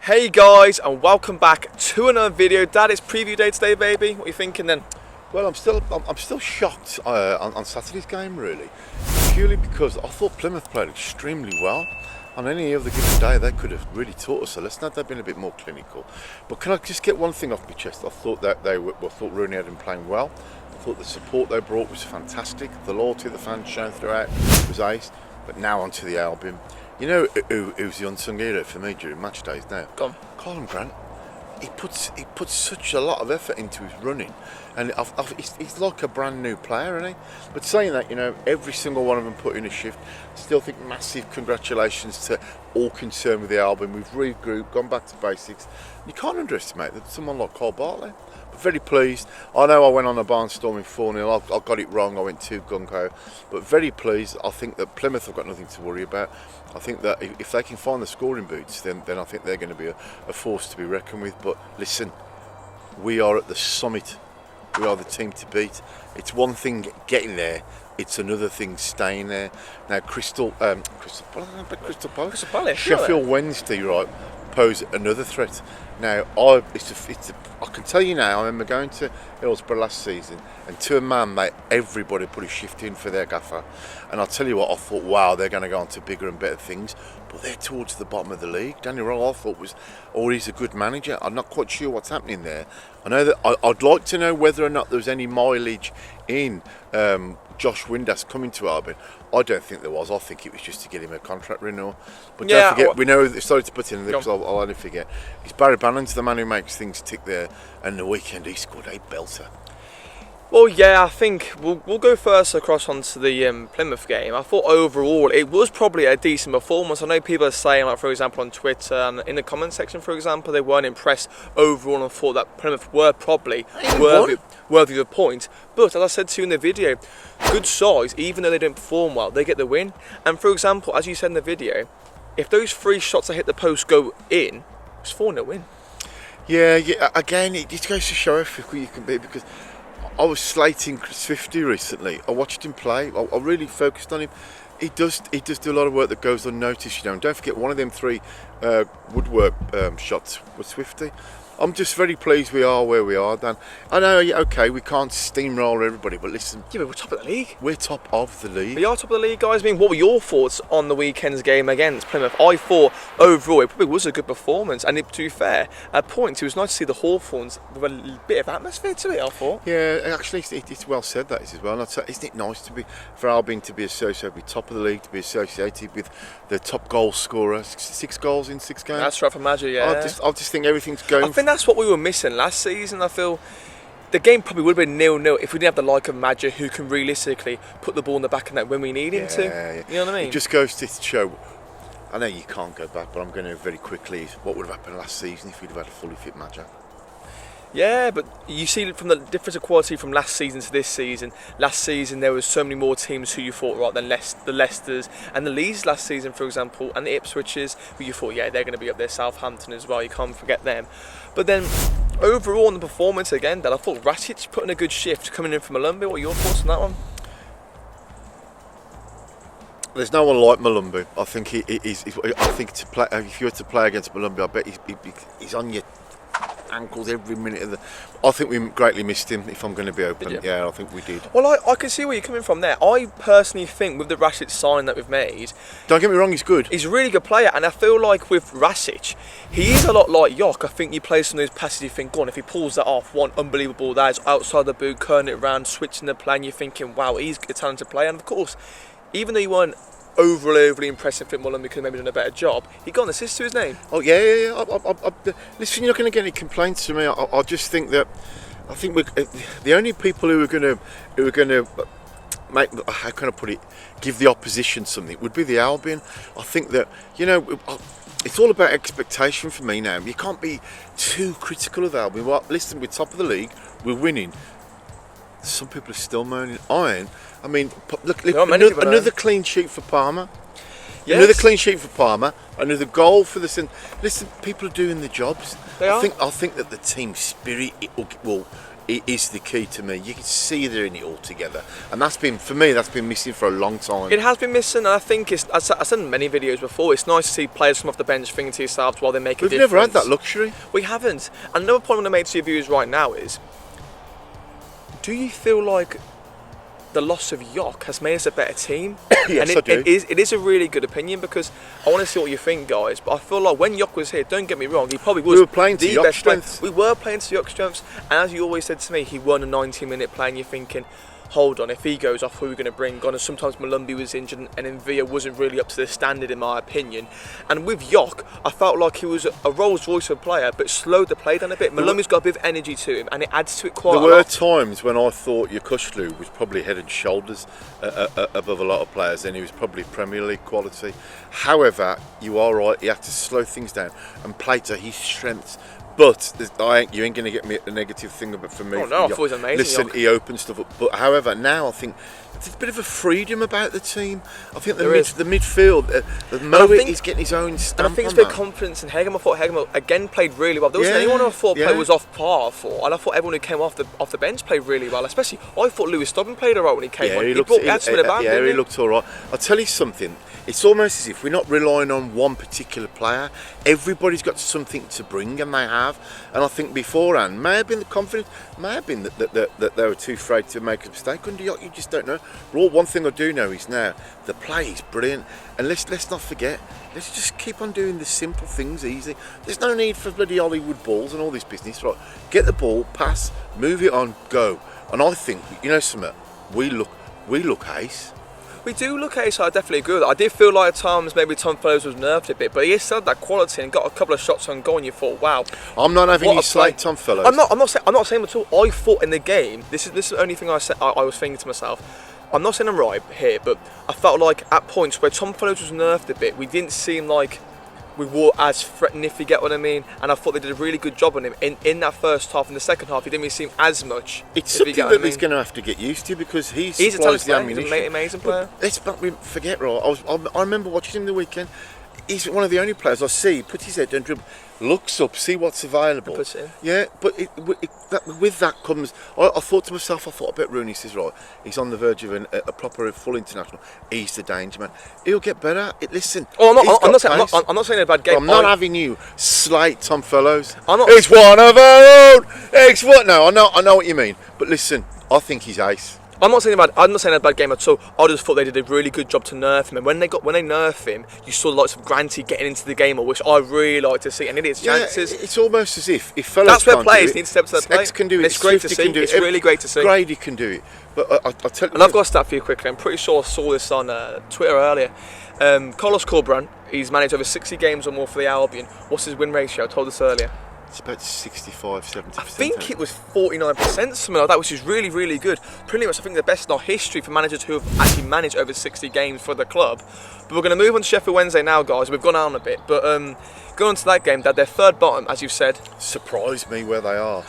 Hey guys, and welcome back to another video. Dad, it's preview day today, baby. What are you thinking then? Well, I'm still shocked on Saturday's game, really, purely because I thought Plymouth played extremely well. On any other given day, they could have really taught us a lesson had they been a bit more clinical. But can I just get one thing off my chest? I thought that I thought Rooney had been playing well. I thought the support they brought was fantastic. The loyalty the fans shown throughout was ace. But now onto the Albion. You know who's the unsung hero for me during match days now? Go on. Colin Grant. He puts such a lot of effort into his running, and he's like a brand new player, isn't he? But saying that, you know, every single one of them put in a shift. Still think massive congratulations to all concerned with the Albion. We've regrouped, gone back to basics. You can't underestimate that someone like Cole Bartley. But very pleased. I know I went on a barnstorming 4-0. I got it wrong. I went too gung-ho. But very pleased. I think that Plymouth have got nothing to worry about. I think that if they can find the scoring boots, then I think they're going to be a force to be reckoned with. But listen, we are at the summit. We are the team to beat. It's one thing getting there. It's another thing staying there. Now, Crystal Palace, Sheffield Wednesday, right, pose another threat. Now, I can tell you now, I remember going to Hillsborough last season, and to a man, everybody put a shift in for their gaffer. And I'll tell you what, I thought, wow, they're going to go on to bigger and better things. But they're towards the bottom of the league. Daniel Roll, I thought, was always a good manager. I'm not quite sure what's happening there. I know that I'd like to know whether or not there was any mileage in Josh Windass coming to Albion. I don't think there was. I think it was just to get him a contract renewal. But don't forget, we know, sorry to put in there because I'll only forget, it's Barry Bannon's the man who makes things tick there, and the weekend he scored a belter. Well, yeah, I think we'll go first across onto the Plymouth game. I thought overall it was probably a decent performance. I know people are saying, like, for example, on Twitter and in the comment section, for example, they weren't impressed overall and thought that Plymouth were probably worthy of the point. But as I said to you in the video, good size, even though they didn't perform well, they get the win. And for example, as you said in the video, if those 3 shots that hit the post go in, it's 4-0 win. Yeah. Again, it just goes to show how fickle you can be, because I was slating Chris Swifty recently. I watched him play. I really focused on him. He does do a lot of work that goes unnoticed, you know. And don't forget, one of them 3 woodwork shots was Swifty. I'm just very pleased we are where we are, Dan. I know, okay, we can't steamroll everybody, but listen. Yeah, but we're top of the league. We're top of the league. We are top of the league, guys. I mean, what were your thoughts on the weekend's game against Plymouth? I thought overall it probably was a good performance, and to be fair, at points it was nice to see the Hawthorns with a bit of atmosphere to it, I thought. Yeah, actually, it's well said, that is as well. Isn't it nice for Albion to be associated with top of the league, to be associated with the top goal scorer, 6 goals in 6 games? That's right for Magic, yeah. I just think everything's going. I think that's what we were missing last season. I feel the game probably would have been 0-0 if we didn't have the like of Magic, who can realistically put the ball in the back of net when we need him to. Yeah. You know what I mean? It just goes to show. I know you can't go back, but I'm going to very quickly. What would have happened last season if we'd have had a fully fit Magic? Yeah, but you see from the difference of quality from last season to this season. Last season there was so many more teams who you thought, right, than the Leicesters and the Leeds last season, for example, and the Ipswiches, who you thought, yeah, they're going to be up there. Southampton as well, you can't forget them. But then overall in the performance again, that I thought Rasic put in a good shift coming in from Malumbi. What are your thoughts on that one? There's no one like Malumbi. I think I think to play, if you were to play against Malumbi, I bet he's on your ankles every minute of the. I think we greatly missed him, if I'm going to be open. Yeah, I think we did. Well, I can see where you're coming from there. I personally think with the Rasic sign that we've made, don't get me wrong, he's good. He's a really good player, and I feel like with Rasic, he is a lot like Yok. I think you play some of those passes, you think, go on, if he pulls that off, one unbelievable that is outside the boot, curling it around, switching the play, and you're thinking, wow, he's a talented player. And of course, even though you weren't overly impressive for Mullen, because maybe done a better job, he got an assist to his name. Oh yeah. Listen, you're not going to get any complaints from me. I just think that we're the only people who are going to make, how can I put it, give the opposition something would be the Albion. I think that, you know, it's all about expectation for me now. You can't be too critical of Albion. Well, listen, we're top of the league, we're winning. Some people are still moaning. I mean, look, another clean sheet for Palmer. Yes. Another clean sheet for Palmer. Another goal for the Sin. Listen, people are doing the jobs. They are. I think that the team spirit will is the key to me. You can see they're in it all together, and that's been, for me, that's been missing for a long time. It has been missing, and I think I said in many videos before, it's nice to see players come off the bench thinking to yourselves while they make a difference. We've never had that luxury. We haven't. And another point I'm going to make to your viewers right now is, do you feel like the loss of Yok has made us a better team? Yes, and I do. It is a really good opinion, because I want to see what you think, guys. But I feel like when Yok was here, don't get me wrong, he probably was We were playing to the Yok's best player. strengths. We were playing to Yok's strengths, and as you always said to me, he won a 90-minute play, and you're thinking, hold on, if he goes off, who are we going to bring on? And sometimes Malumbi was injured, and Envia wasn't really up to the standard, in my opinion. And with Yok, I felt like he was a Rolls Royce of a player, but slowed the play down a bit. Malumbi's got a bit of energy to him, and it adds to it quite a lot. There were times when I thought Yokushlu was probably head and shoulders above a lot of players, and he was probably Premier League quality. However, you are right, he had to slow things down and play to his strengths. But you ain't going to get me a negative thing about from me. Oh no, I thought it was amazing. Listen, he opened stuff up. But however, now I think there's a bit of a freedom about the team. I think the midfield, he's getting his own stamp. And I think it's on a bit of that. confidence in Hegem. I thought Hegem again played really well. There wasn't anyone who I thought play was off par for, and I thought everyone who came off the bench played really well. Especially, I thought Lewis Dobbin played alright when he came on. He looked alright. I'll tell you something. It's almost as if we're not relying on one particular player. Everybody's got something to bring, and they have. And I think beforehand, may have been the confidence, may have been that they were too afraid to make a mistake under Yok. You just don't know. But one thing I do know is now the play is brilliant, and let's not forget. Let's just keep on doing the simple things easy. There's no need for bloody Hollywood balls and all this business. Right? Get the ball, pass, move it on, go. And I think, you know something, we look ace. We do look at it, so I definitely agree with that. I did feel like at times maybe Tom Fellows was nerved a bit, but he still had that quality and got a couple of shots on goal, and you thought, wow. I'm not having you slate Tom Fellows. I'm not saying at all. I thought in the game, this is the only thing I was thinking to myself. I'm not saying I'm right here, but I felt like at points where Tom Fellows was nerved a bit, we didn't seem like we were as threatening, if you get what I mean. And I thought they did a really good job on him in that first half. In the second half, he didn't really seem as much. It's something that he's going to have to get used to, because he supplies the ammunition. He's an amazing player. Let's not forget, right? I remember watching him the weekend. He's one of the only players I see put his head down, dribble, looks up, see what's available. Puts it in. Yeah, but with that comes. I thought to myself, I bet Rooney says, right, he's on the verge of a proper full international. He's the danger man. He'll get better. Listen. Oh, I'm not saying a bad game. I'm not having you slate Tom Fellows. I'm not. It's one of our own. It's what? No, I know what you mean. But listen, I think he's ace. I'm not saying a bad game at all. I just thought they did a really good job to nerf him. And when they nerf him, you saw lots of Granty getting into the game, which I really like to see. And it is chances. It's almost as if Fellows that's where players need to step to the plate. X can do it. It's great to see. It's really great to see. Grady can do it. But I'll tell you. And I've got a stat for you quickly. I'm pretty sure I saw this on Twitter earlier. Carlos Corberán, he's managed over 60 games or more for the Albion. What's his win ratio? I told us earlier. It's about 65, 70%. I think it was 49%, something like that, which is really, really good. Pretty much, I think, the best in our history for managers who have actually managed over 60 games for the club. But we're going to move on to Sheffield Wednesday now, guys. We've gone on a bit, but going on to that game, they're third bottom, as you've said. Surprised me where they are.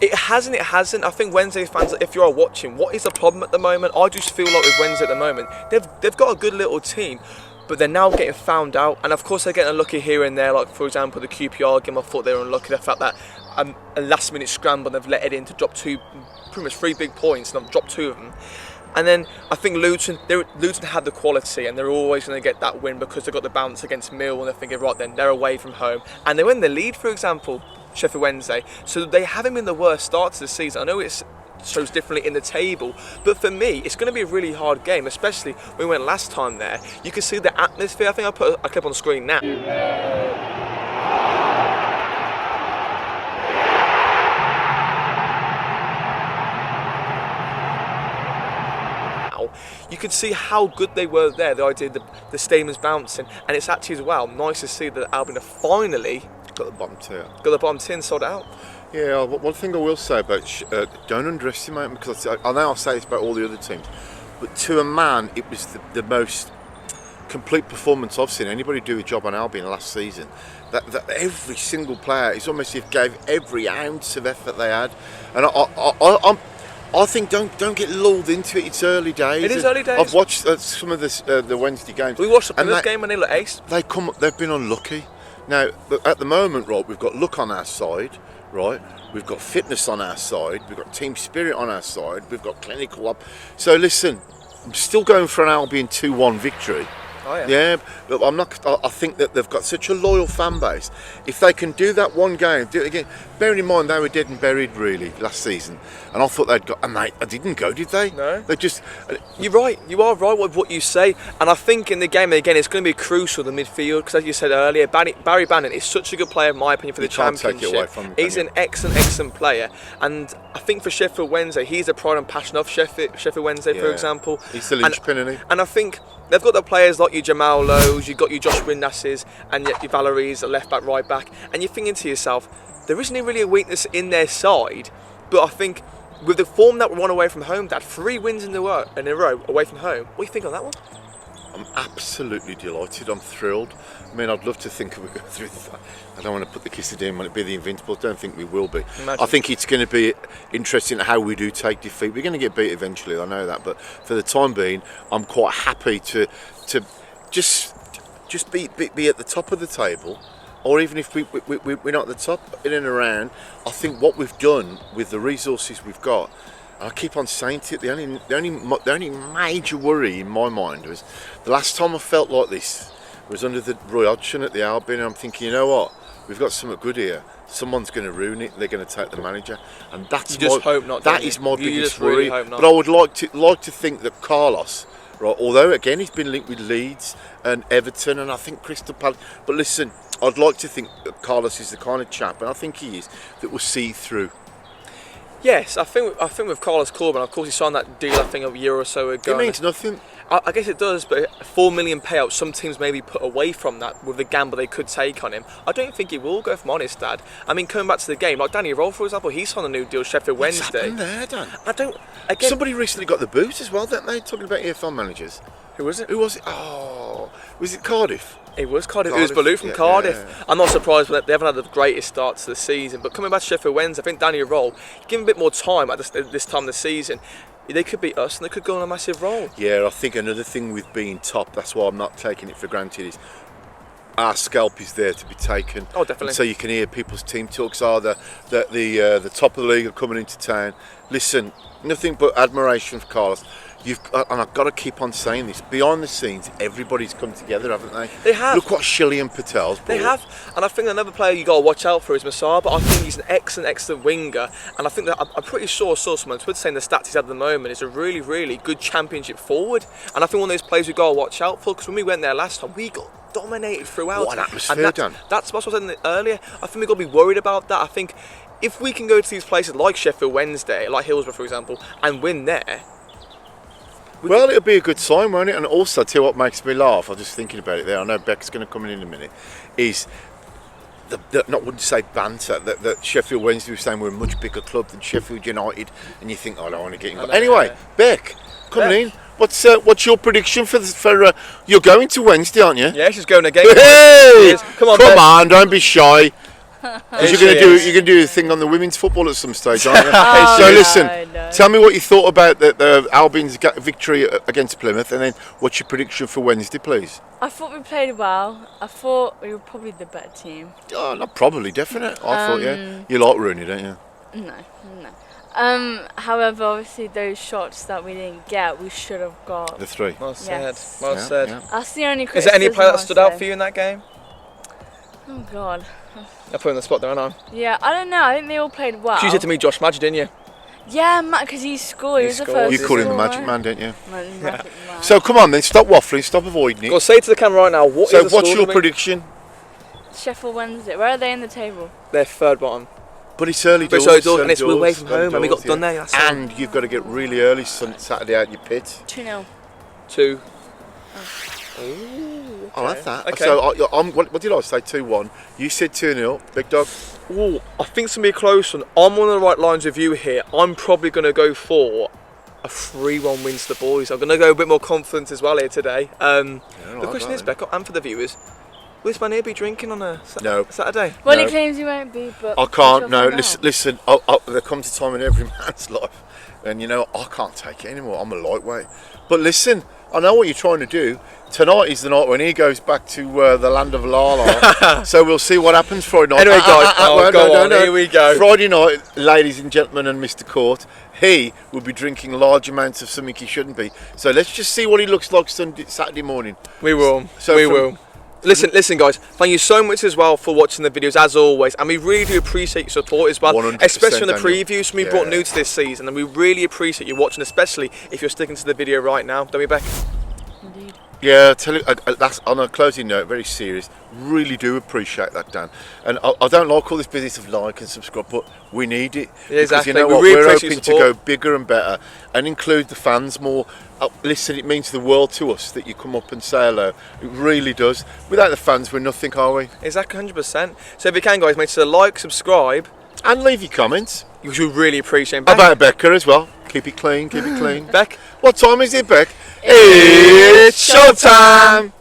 It hasn't. I think Wednesday fans, if you are watching, what is the problem at the moment? I just feel like with Wednesday at the moment, they've got a good little team, but they're now getting found out, and of course they're getting unlucky here and there. Like for example, the QPR game, I thought they were unlucky. They felt that a last-minute scramble, and they've let it in to drop pretty much 3 big points, and they've dropped 2 of them. And then I think Luton had the quality, and they're always going to get that win because they've got the bounce against Mill, and they're thinking, right then, they're away from home, and they win the lead, for example, Sheffield Wednesday. So they haven't been the worst start to the season. I know it shows differently in the table, but for me, it's going to be a really hard game, especially when we went last time there. You can see the atmosphere. I think I'll put a clip on the screen now. You could see how good they were there. The idea the stadium's bouncing, and it's actually as well nice to see that Albion have finally got the bottom tier. Got the bottom tier sorted out. Yeah, one thing I will say about don't underestimate them, because I know I'll say this about all the other teams, but to a man, it was the most complete performance I've seen anybody do a job on Albion last season. That every single player, it's almost as if gave every ounce of effort they had, and I think don't get lulled into it. It's early days. It is early days. I've watched some of the Wednesday games. We watched the Plymouth game and they look ace. They've been unlucky. Now at the moment, Rob, we've got luck on our side. right? We've got fitness on our side. We've got team spirit on our side. We've got clinical up. So listen, I'm still going for an Albion 2-1 victory. Oh, yeah. Yeah, but I'm not. I think that they've got such a loyal fan base. If they can do that one game, do it again. Bearing in mind they were dead and buried really last season, and I thought they'd got. And they didn't go, did they? No. They just. You're right. You are right with what you say, and I think in the game again it's going to be crucial the midfield because, as you said earlier, Barry Bannon is such a good player in my opinion for the championship. Take it away from him, he's an excellent player, and I think for Sheffield Wednesday, he's the pride and passion of Sheffield Wednesday, for example. He's the linchpin, isn't he? And I think they've got the players like your Jamal Lowe's, you've got your Josh Windasses, and your Valerie's at left back, right back, and you're thinking to yourself, there isn't really a weakness in their side, but I think with the form that we won away from home, Dad, 3 wins in a row away from home. What do you think on that one? I'm absolutely delighted. I'm thrilled. I mean, I'd love to think we go through that. I don't want to put the kiss in when it be the Invincibles. I don't think we will be. Imagine. I think it's going to be interesting how we do take defeat. We're going to get beat eventually, I know that. But for the time being, I'm quite happy to just be at the top of the table. Or even if we're not at the top, in and around, I think what we've done with the resources we've got, and I keep on saying it, the only major worry in my mind was the last time I felt like this was under the Roy Hodgson at the Albion, and I'm thinking, you know what, we've got something good here. Someone's going to ruin it. They're going to take the manager, and that's hope not. That is my biggest worry. Really but I would like to think that Carlos, right, although again he's been linked with Leeds and Everton, and I think Crystal Palace. But listen, I'd like to think that Carlos is the kind of chap, and I think he is, that will see through. Yes, I think with Carlos Corbin, of course, he signed that deal I think a year or so ago. It means nothing. I guess it does, but a $4 million payout, some teams maybe put away from that with the gamble they could take on him. I don't think he will go, if I'm honest, Dad. I mean, coming back to the game, like Danny Roll, for example, he signed a new deal, Sheffield Wednesday. What's happened there, Dan? I don't. Again, Somebody recently got the boot as well, didn't they? Talking about EFL managers. who was it? Who was it? Oh, was it Cardiff? It was Cardiff. It was Baloo from Cardiff. Yeah. I'm not surprised that they haven't had the greatest start to the season. But coming back to Sheffield Wednesday, I think Danny Roll, give him a bit more time at this time of the season, they could beat us and they could go on a massive roll. Yeah, I think another thing with being top, that's why I'm not taking it for granted, is our scalp is there to be taken. Oh, definitely. And so you can hear people's team talks are the top of the league are coming into town. Listen, nothing but admiration for Carlos. And I've got to keep on saying this. Behind the scenes, everybody's come together, haven't they? They have. Look what Shilly and Patel's brought. They have, and I think another player you got to watch out for is Masaba. I think he's an excellent winger, and I think that I'm pretty sure I saw someone on Twitter saying the stats he's had at the moment is a really good championship forward, and I think one of those players we got to watch out for because when we went there last time, we got dominated throughout. What an atmosphere, Dan. That's what I was saying earlier. I think we've got to be worried about that. I think if we can go to these places like Sheffield Wednesday, like Hillsborough, for example, and win there. Well, it'll be a good sign, won't it? And also, tell you what makes me laugh, I'm just thinking about it there, I know Beck's going to come in a minute, is wouldn't say banter, that Sheffield Wednesday was saying we're a much bigger club than Sheffield United, and you think, oh, I don't want to get in. Anyway, Beck, coming in. What's your prediction for you're going to Wednesday, aren't you? Yeah, she's going again. Hey! Come on, don't be shy. Because you're going to do a thing on the women's football at some stage, aren't you? Listen, tell me what you thought about the Albion's victory against Plymouth, and then what's your prediction for Wednesday, please? I thought we played well. I thought we were probably the better team. Oh, not probably, definite. I thought, yeah. You like Rooney, don't you? No. However, obviously those shots that we didn't get, we should have got. The 3. Well said. Yes. Well said. Yeah. That's the only Is criticism. there any player that stood out I'll for you in that game? Oh God. I put you on the spot there, aren't I? Yeah, I don't know. I think they all played well. You said to me, Josh Madge, didn't you? Yeah, because he scored. He was the first. You call him the scorer. magic man, don't you? Magic man. So come on then, stop waffling, stop avoiding Go it. say to the camera right now, what's your prediction? Sheffield Wednesday. Where are they in the table? They're third bottom. But it's early doors. And it's away from home, and we got done there. That's and you've got to get really early Saturday out your pit. 2-0. 2. Ooh, I like that. Okay. So what did I say? 2-1. You said 2-0. Big dog. Ooh, I think it's going to be a close one. I'm on the right lines with you here. I'm probably going to go for a 3-1 win to the boys. I'm going to go a bit more confident as well here today. The question is, Becca, and for the viewers, will this man here be drinking on a Saturday? Well, No. he claims he won't be, but I can't. No, find out. listen. There comes a time in every man's life, and I can't take it anymore. I'm a lightweight. But listen, I know what you're trying to do. Tonight is the night when he goes back to the land of La La. So we'll see what happens Friday night. Anyway, guys, here we go. Friday night, ladies and gentlemen, and Mr. Court, he will be drinking large amounts of something he shouldn't be. So let's just see what he looks like Saturday morning. We will. So we will. Listen, guys. Thank you so much as well for watching the videos as always, and we really do appreciate your support as well, 100%, especially on the Daniel. previews. We brought new to this season, and we really appreciate you watching, especially if you're sticking to the video right now. Don't we, Beck? Indeed. Yeah, tell you, that's on a closing note, very serious. Really do appreciate that, Dan. And I don't like all this business of like and subscribe, but we need it. Yeah, exactly. Because you know We what, really we're appreciate hoping your to go bigger and better and include the fans more. Listen, it means the world to us that you come up and say hello. It really does. Without the fans, we're nothing, are we? Exactly, 100%. So if you can, guys, make sure to like, subscribe, And leave your comments. which we really appreciate. Beck, About Becca as well. Keep it clean, keep it clean. Beck, What time is it, Beck? it's showtime!